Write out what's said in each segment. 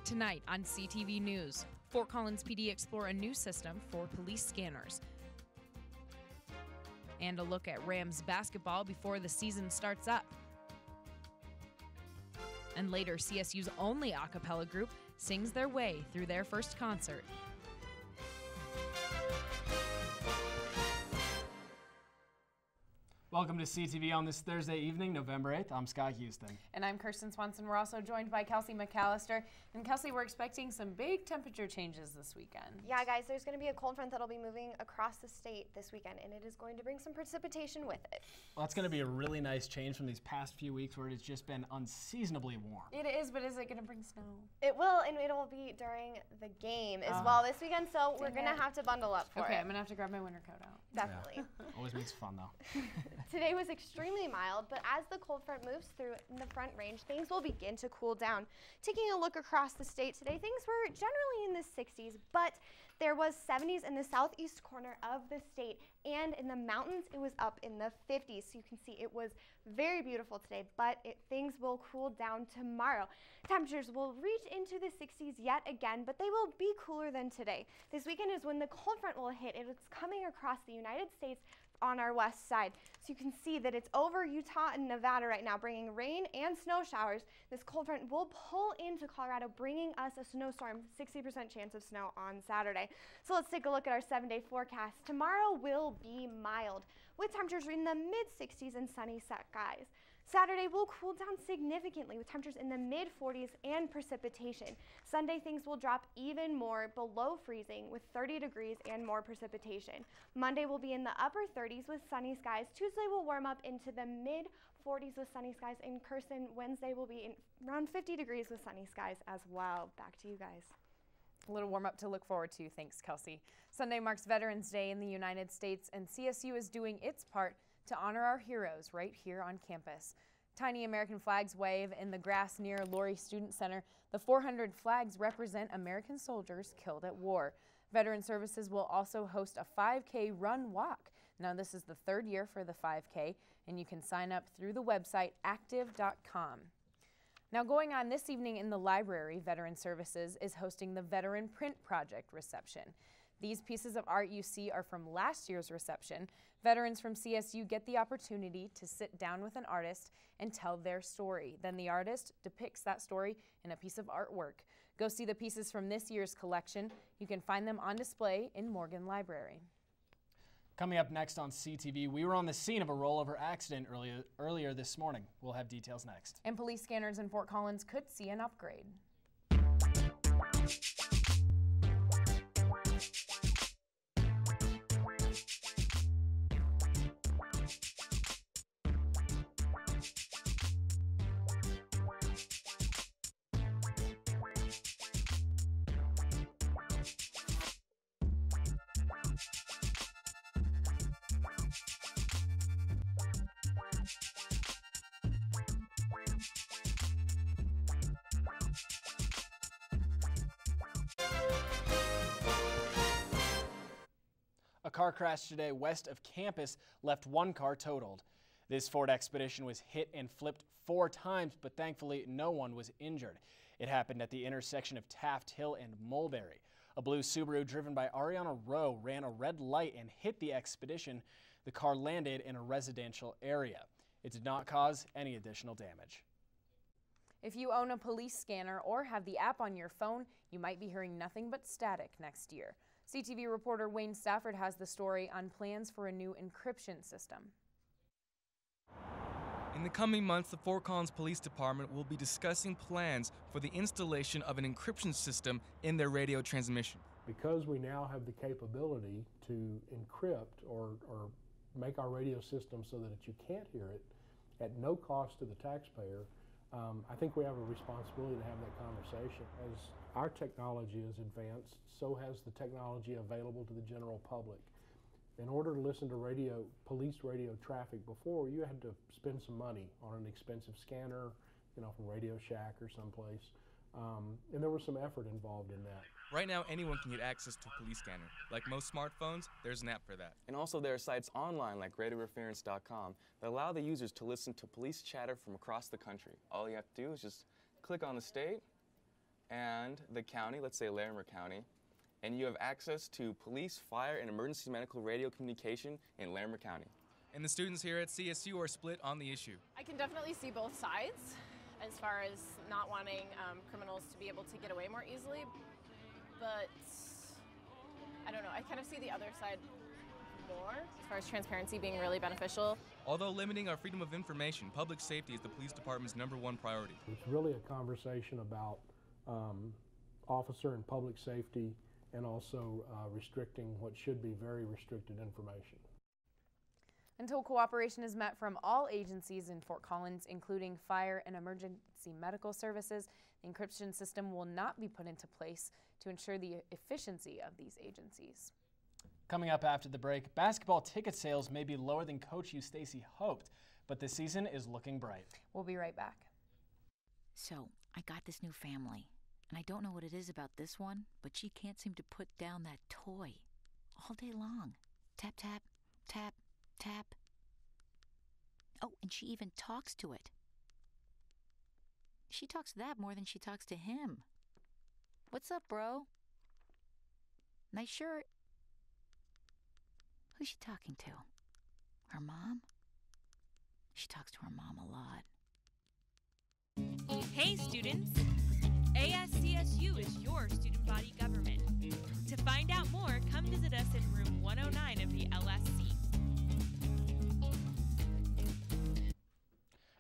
Tonight on CTV News, Fort Collins PD explore a new system for police scanners. And a look at Rams basketball before the season starts up. And later, CSU's only a cappella group sings their way through their first concert. Welcome to CTV on this Thursday evening, November 8th. I'm Scott Houston. And I'm Kirsten Swanson. We're also joined by Kelsey McAllister. And Kelsey, we're expecting some big temperature changes this weekend. Yeah, guys, there's going to be a cold front that'll be moving across the state this weekend, and it is going to bring some precipitation with it. Well, that's going to be a really nice change from these past few weeks where it's just been unseasonably warm. It is, but is it going to bring snow? It will, and it'll be during the game as well this weekend, so we're going to have to bundle up for it. Okay, I'm going to have to grab my winter coat out. Definitely. Yeah. Always makes it fun, though. Today was extremely mild, but as the cold front moves through in the front range, things will begin to cool down. Taking a look across the state today, things were generally in the 60s, but there was 70s in the southeast corner of the state, and in the mountains, it was up in the 50s. So you can see it was very beautiful today, but things will cool down tomorrow. Temperatures will reach into the 60s yet again, but they will be cooler than today. This weekend is when the cold front will hit. It's coming across the United States on our west side. So you can see that it's over Utah and Nevada right now, bringing rain and snow showers. This cold front will pull into Colorado, bringing us a snowstorm, 60% chance of snow on Saturday. So let's take a look at our 7-day forecast. Tomorrow will be mild, with temperatures in the mid-60s and sunny skies. Saturday will cool down significantly with temperatures in the mid-40s and precipitation. Sunday, things will drop even more below freezing with 30 degrees and more precipitation. Monday will be in the upper 30s with sunny skies. Tuesday will warm up into the mid-40s with sunny skies. In Kirsten, Wednesday will be in around 50 degrees with sunny skies as well. Back to you guys. A little warm up to look forward to. Thanks, Kelsey. Sunday marks Veterans Day in the United States, and CSU is doing its part to honor our heroes right here on campus. Tiny American flags wave in the grass near Laurie Student Center. The 400 flags represent American soldiers killed at war. Veteran Services will also host a 5K run walk. Now, this is the third year for the 5K, and you can sign up through the website active.com. Now, going on this evening in the library, Veteran Services is hosting the Veteran Print Project reception. These pieces of art you see are from last year's reception. Veterans from CSU get the opportunity to sit down with an artist and tell their story. Then the artist depicts that story in a piece of artwork. Go see the pieces from this year's collection. You can find them on display in Morgan Library. Coming up next on CTV, we were on the scene of a rollover accident earlier this morning. We'll have details next. And police scanners in Fort Collins could see an upgrade. A car crash today west of campus left one car totaled. This Ford Expedition was hit and flipped 4 times, but thankfully no one was injured. It happened at the intersection of Taft Hill and Mulberry. A blue Subaru driven by Ariana Rowe ran a red light and hit the Expedition. The car landed in a residential area. It did not cause any additional damage. If you own a police scanner or have the app on your phone, you might be hearing nothing but static next year. CTV reporter Wayne Stafford has the story on plans for a new encryption system. In the coming months, the Fort Collins Police Department will be discussing plans for the installation of an encryption system in their radio transmission. Because we now have the capability to encrypt or make our radio system so that you can't hear it at no cost to the taxpayer, I think we have a responsibility to have that conversation. As our technology is advanced, so has the technology available to the general public. In order to listen to police radio traffic before, you had to spend some money on an expensive scanner, from Radio Shack or someplace. And there was some effort involved in that. Right now, anyone can get access to a police scanner. Like most smartphones, there's an app for that. And also there are sites online like radioreference.com that allow the users to listen to police chatter from across the country. All you have to do is just click on the state, and the county, let's say Larimer County, and you have access to police, fire, and emergency medical radio communication in Larimer County. And the students here at CSU are split on the issue. I can definitely see both sides as far as not wanting criminals to be able to get away more easily, but I don't know, I kind of see the other side more as far as transparency being really beneficial. Although limiting our freedom of information, public safety is the police department's #1 priority. It's really a conversation about officer and public safety, and also restricting what should be very restricted information. Until cooperation is met from all agencies in Fort Collins, including fire and emergency medical services, the encryption system will not be put into place to ensure the efficiency of these agencies. Coming up after the break, basketball ticket sales may be lower than Coach Hugh Stacy hoped, but the season is looking bright. We'll be right back. So, I got this new family, and I don't know what it is about this one, but she can't seem to put down that toy all day long. Tap, tap, tap, tap. Oh, and she even talks to it. She talks to that more than she talks to him. What's up, bro? Nice shirt. Who's she talking to? Her mom? She talks to her mom a lot. Hey students! ASCSU is your student body government. To find out more, come visit us in room 109 of the LSC.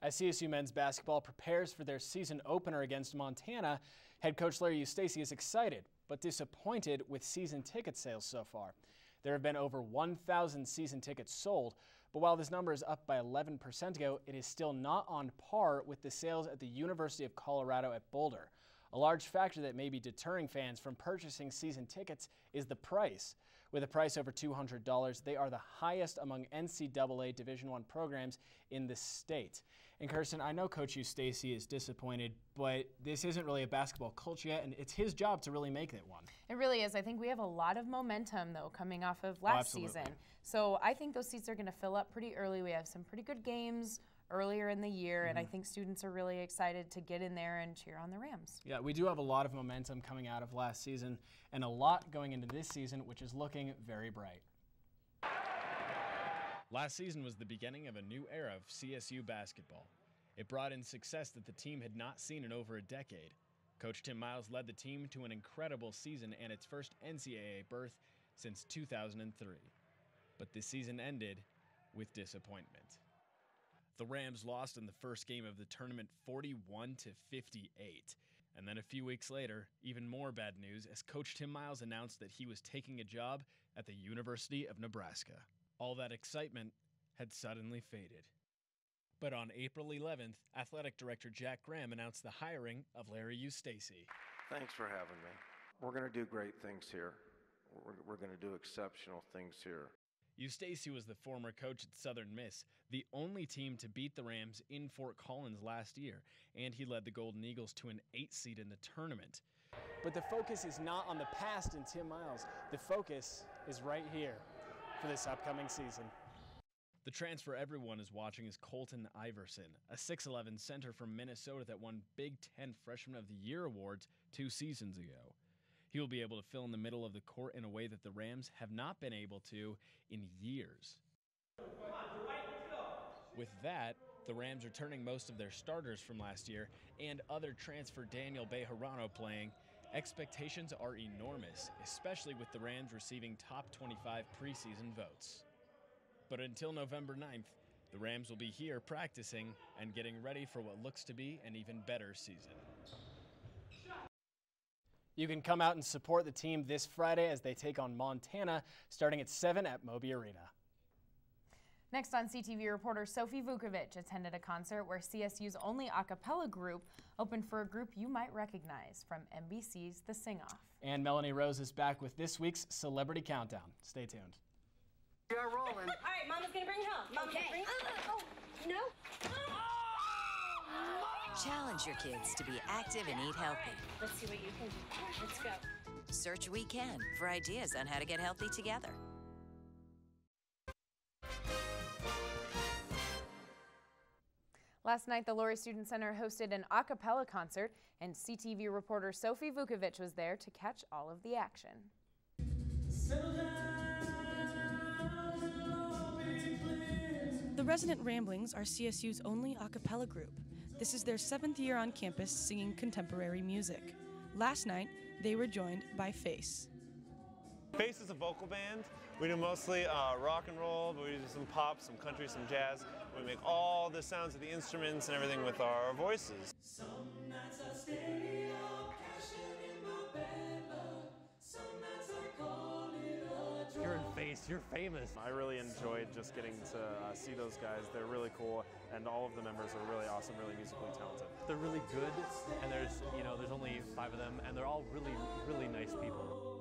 As CSU men's basketball prepares for their season opener against Montana, head coach Larry Eustace is excited but disappointed with season ticket sales so far. There have been over 1,000 season tickets sold, but while this number is up by 11% ago, it is still not on par with the sales at the University of Colorado at Boulder. A large factor that may be deterring fans from purchasing season tickets is the price. With a price over $200, they are the highest among NCAA Division I programs in the state. And Kirsten, I know Coach Hugh Stacy is disappointed, but this isn't really a basketball culture yet, and it's his job to really make it one. It really is. I think we have a lot of momentum, though, coming off of last season. So I think those seats are going to fill up pretty early. We have some pretty good games earlier in the year, and I think students are really excited to get in there and cheer on the Rams. Yeah, we do have a lot of momentum coming out of last season, and a lot going into this season, which is looking very bright. Last season was the beginning of a new era of CSU basketball. It brought in success that the team had not seen in over a decade. Coach Tim Miles led the team to an incredible season and its first NCAA berth since 2003. But this season ended with disappointment. The Rams lost in the first game of the tournament 41-58. And then a few weeks later, even more bad news as Coach Tim Miles announced that he was taking a job at the University of Nebraska. All that excitement had suddenly faded. But on April 11th, Athletic Director Jack Graham announced the hiring of Larry Eustace. Thanks for having me. We're going to do great things here. We're going to do exceptional things here. Eustace was the former coach at Southern Miss, the only team to beat the Rams in Fort Collins last year, and he led the Golden Eagles to an 8th seed in the tournament. But the focus is not on the past in Tim Miles. The focus is right here for this upcoming season. The transfer everyone is watching is Colton Iverson, a 6'11" center from Minnesota that won Big Ten Freshman of the Year awards 2 seasons ago. He will be able to fill in the middle of the court in a way that the Rams have not been able to in years. With that, the Rams are turning most of their starters from last year and other transfer Daniel Bejarano playing. Expectations are enormous, especially with the Rams receiving top 25 preseason votes. But until November 9th, the Rams will be here practicing and getting ready for what looks to be an even better season. You can come out and support the team this Friday as they take on Montana, starting at 7 at Moby Arena. Next on CTV, reporter Sophie Vukovic attended a concert where CSU's only a cappella group opened for a group you might recognize from NBC's The Sing-Off. And Melanie Rose is back with this week's Celebrity Countdown. Stay tuned. We are rolling. All right, Mama's gonna bring help. Mama's gonna bring help. No. Challenge your kids to be active and eat healthy. Let's see what you can do. Let's go. Search We Can for ideas on how to get healthy together. Last night, the Laurie Student Center hosted an a cappella concert, and CTV reporter Sophie Vukovic was there to catch all of the action. The Resident Ramblings are CSU's only a cappella group. This is their 7th year on campus singing contemporary music. Last night, they were joined by Face. Face is a vocal band. We do mostly rock and roll, but we do some pop, some country, some jazz. We make all the sounds of the instruments and everything with our voices. Some nights I stay up, cashing in my bad luck. Some nights I call it a drug. You're in Face, you're famous. I really enjoyed just getting to see those guys. They're really cool, and all of the members are really awesome, really musically talented. They're really good, and there's only 5 of them, and they're all really, really nice people.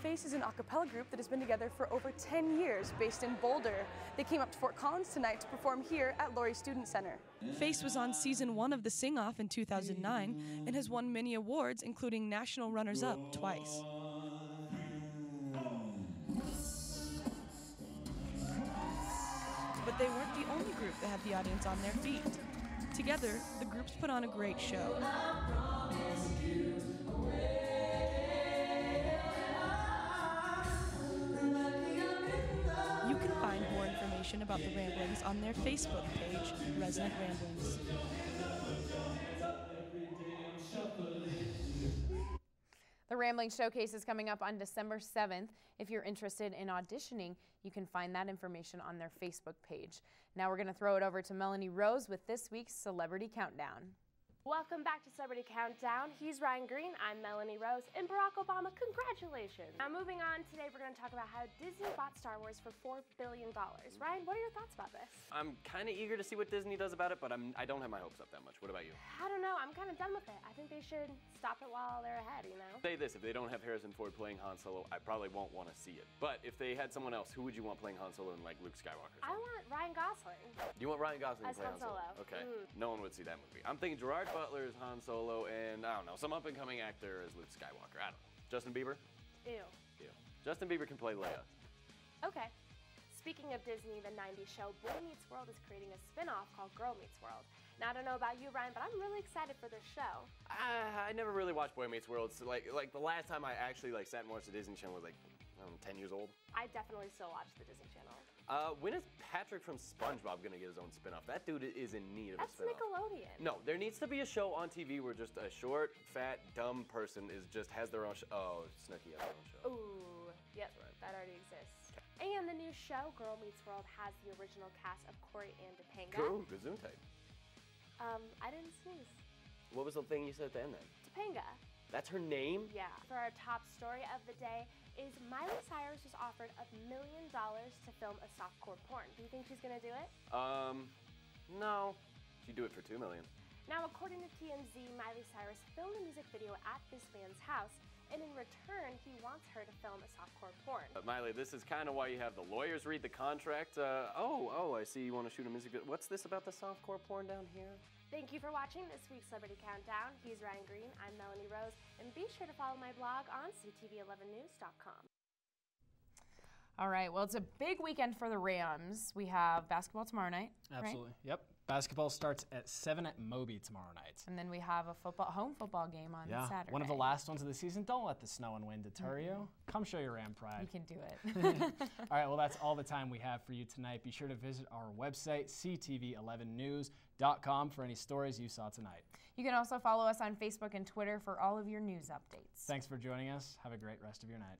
Face is an a cappella group that has been together for over 10 years, based in Boulder. They came up to Fort Collins tonight to perform here at Laurie Student Center. Face was on season 1 of the Sing Off in 2009 and has won many awards, including national runners-up twice. But they weren't the only group that had the audience on their feet. Together, the groups put on a great show. You can find more information about the Ramblings on their Facebook page, Resident Ramblings. The Rambling Showcase is coming up on December 7th. If you're interested in auditioning, you can find that information on their Facebook page. Now we're going to throw it over to Melanie Rose with this week's Celebrity Countdown. Welcome back to Celebrity Countdown. He's Ryan Green, I'm Melanie Rose, and Barack Obama, congratulations. Now moving on, today we're going to talk about how Disney bought Star Wars for $4 billion. Ryan, what are your thoughts about this? I'm kind of eager to see what Disney does about it, but I don't have my hopes up that much. What about you? I don't know, I'm kind of done with it. I think they should stop it while they're ahead, you know? Say this, if they don't have Harrison Ford playing Han Solo, I probably won't want to see it. But if they had someone else, who would you want playing Han Solo and like Luke Skywalker? I want Ryan Gosling. You want Ryan Gosling to As play Han Solo. Okay, no one would see that movie. I'm thinking Gerard Butler is Han Solo, and I don't know, some up-and-coming actor as Luke Skywalker. I don't know. Justin Bieber? Ew. Ew. Justin Bieber can play Leia. Okay. Speaking of Disney, the 90s show Boy Meets World is creating a spin-off called Girl Meets World. Now, I don't know about you, Ryan, but I'm really excited for this show. I never really watched Boy Meets World. So like the last time I actually sat and watched the Disney Channel was 10 years old. I definitely still watch the Disney Channel. When is Patrick from SpongeBob gonna get his own spinoff? That dude is in need of a spinoff. That's Nickelodeon. No, there needs to be a show on TV where just a short, fat, dumb person has their own show. Oh, Snooki has their own show. Ooh, yep, that already exists. And the new show, Girl Meets World, has the original cast of Corey and Topanga. Cool, Gesundheit. I didn't sneeze. What was the thing you said at the end then? Topanga. That's her name? Yeah. For our top story of the day is Miley Cyrus was offered $1 million to film a softcore porn. Do you think she's gonna do it? No. She'd do it for $2 million. Now, according to TMZ, Miley Cyrus filmed a music video at this man's house, and in return, he wants her to film a softcore porn. Miley, this is kind of why you have the lawyers read the contract. Oh, I see you want to shoot a music video. What's this about the softcore porn down here? Thank you for watching this week's Celebrity Countdown. He's Ryan Green, I'm Melanie Rose, and be sure to follow my blog on CTV11news.com. All right, well, it's a big weekend for the Rams. We have basketball tomorrow night. Absolutely, right? Yep. Basketball starts at 7 at Moby tomorrow night. And then we have a home football game on Saturday. One of the last ones of the season. Don't let the snow and wind deter you. Come show your Ram pride. You can do it. All right, well, that's all the time we have for you tonight. Be sure to visit our website, ctv11news.com, for any stories you saw tonight. You can also follow us on Facebook and Twitter for all of your news updates. Thanks for joining us. Have a great rest of your night.